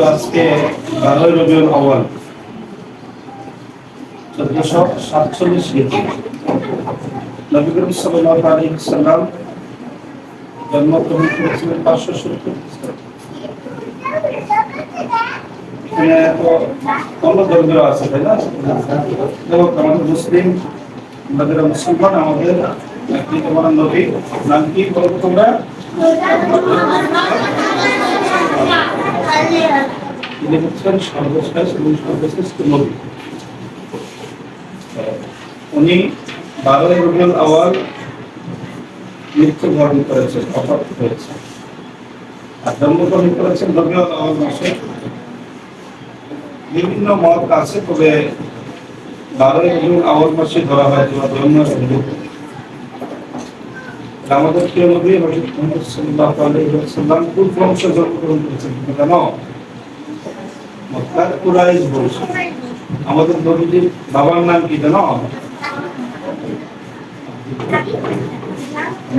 আজকে 12 রবিউল আউয়াল 1447 হিজরি নবী করিম সাল্লাল্লাহু আলাইহি ওয়াসাল্লাম জন্মগ্রহণ করেছিলেন 570 এখানে তো অন্য ধর্মের আছে তাই না? আমাদের মুসলিম আমাদের মুসলমান আমাদের একটি তোমার নবী নাম কি বলবো তোমরা? তিনি হচ্ছেন সর্বশেষ এবং সর্বশ্রেষ্ঠ নবী। উনি 12 রবিউল আউয়াল মৃত্যুবরণ করেছেন, অপাত হয়েছে। আর জন্মগ্রহণ করেছেন রবিউল আউয়াল মাসে। বিভিন্ন মত আছে, তবে 12 রবিউল আউয়াল মাসে ধরা হয় তোমার জন্ম। আমাদের প্রিয় নবী হযরত মুহাম্মদ সাল্লাল্লাহু আলাইহি ওয়াসাল্লাম কোন বংশে জন্মগ্রহণ করেছেন জানো? মক্কার কুরাইশ বংশ। আমাদের নবীজির বাবার নাম কি জানো?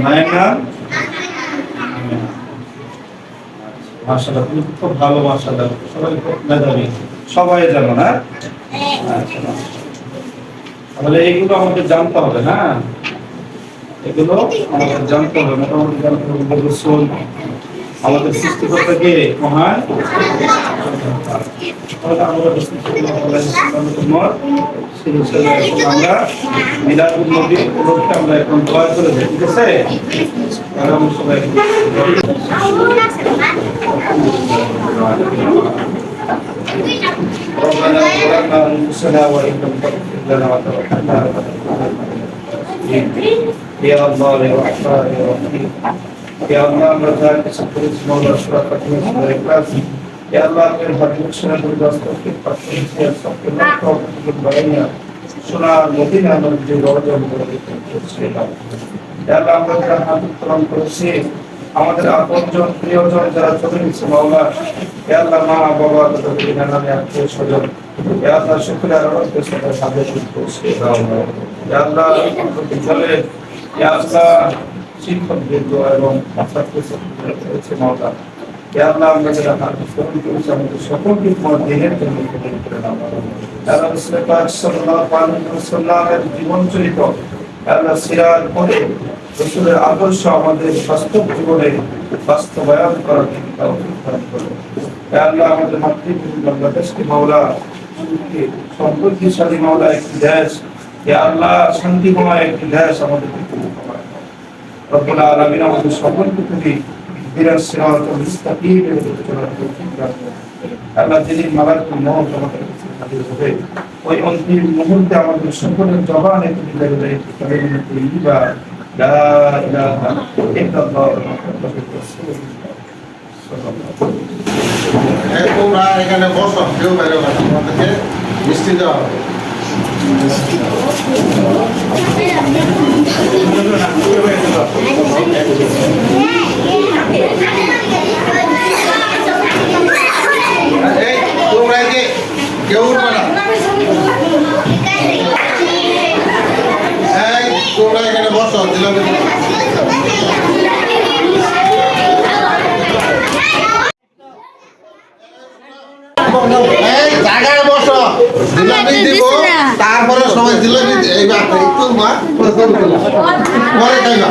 মায়ের নাম মাশাআল্লাহ, তুমি খুব ভালো মাশাআল্লাহ, সবাই খুব মেধাবী, সবাই জানো না? আচ্ছা, তাহলে এইগুলো আমাদের জানতে হবে না? এগুলো আমাদের জানতে হবে, মোটামুটি জানতে হবে। রাসূল আমাদের সৃষ্টিকর্তাকে মহান, তাহলে আমরা আমরা মিলাদুন নবী উপলক্ষে আমরা এখন দোয়া করে যাই, ঠিক আছে? তাহলে আমরা সবাই ربنا ظلمنا أنفسنا وإن لم تغفر لنا وترحمنا يا الله يا رحمن يا رحيم يا الله আমরা যার কিছু করেছি মওলা সুরা ফাতিহা সুরা ইখলাস يا الله এর ভাগ্যশালী দুর্দশকে পাঠিয়েছে সবকে লক্ষ্য বাড়াইয়া সোনার মদিনা মসজিদে রওজা করেছে। يا الله আমরা যারা হাত উত্তোলন করেছি, আমাদের আপনজন প্রিয়জন যারা চলে গেছে মওলা, يا الله মা বাবা তাদের নামে আত্মীয় স্বজন, يا الله শুকরিয়া আরতে সদা সাথে করছি। يا الله বিদ্যালয়ে يا الله শিক্ষক বৃন্দ এবং ছাত্রছাত্রীরা রয়েছে মওলা, يا الله আমরা যারা হাত উত্তোলন করেছি আমাদের সকলকে তোমার দিনের জন্য কবুল করে নাও। يا الله রাসূল পাক সাল্লাল্লাহু আলাইহি ওয়াসাল্লামের জীবন চরিত্র يا الله সিরাত পড়ে রাসূলের আদর্শ আমাদের বাস্তব জীবনে বাস্তবায়ন করার তৌফিক দান করুন। يا الله আমাদের মাতৃভূমি বাংলাদেশকে মওলা সম্পত্তিশালী মওলা একটি দেশ, يا الله শান্তিময় একটি দেশ আমাদের রব্বুল আলামিন আমাদের সকলকে তুমি দিনের সিরাতুল মুস্তাকিমের উপর চলার তৌফিক দান করুন। আল্লাহ যেদিন মালাকুল মউত আমাদের কাছে হাজির হবে, ওই অন্তিম মুহূর্তে আমাদের সকলের জবানে তুমি বলবে কালিমাতুল তাইয়্যিবা লা ইলাহা ইল্লাল্লাহ মুহাম্মাদুর রাসূলুল্লাহ। তোমরা এখানে বসো, কেউ বাইরে বসো, তোমাদেরকে মিষ্টি দেওয়া হবে। তোমরা কেউ উঠবে না, তোমরা এখানে বসো, জিলাপি জায়গায় বসো, জিলাপি দিব, তারপরে সবাই জিলাপি এইবার একটু মা পরে খাইবা।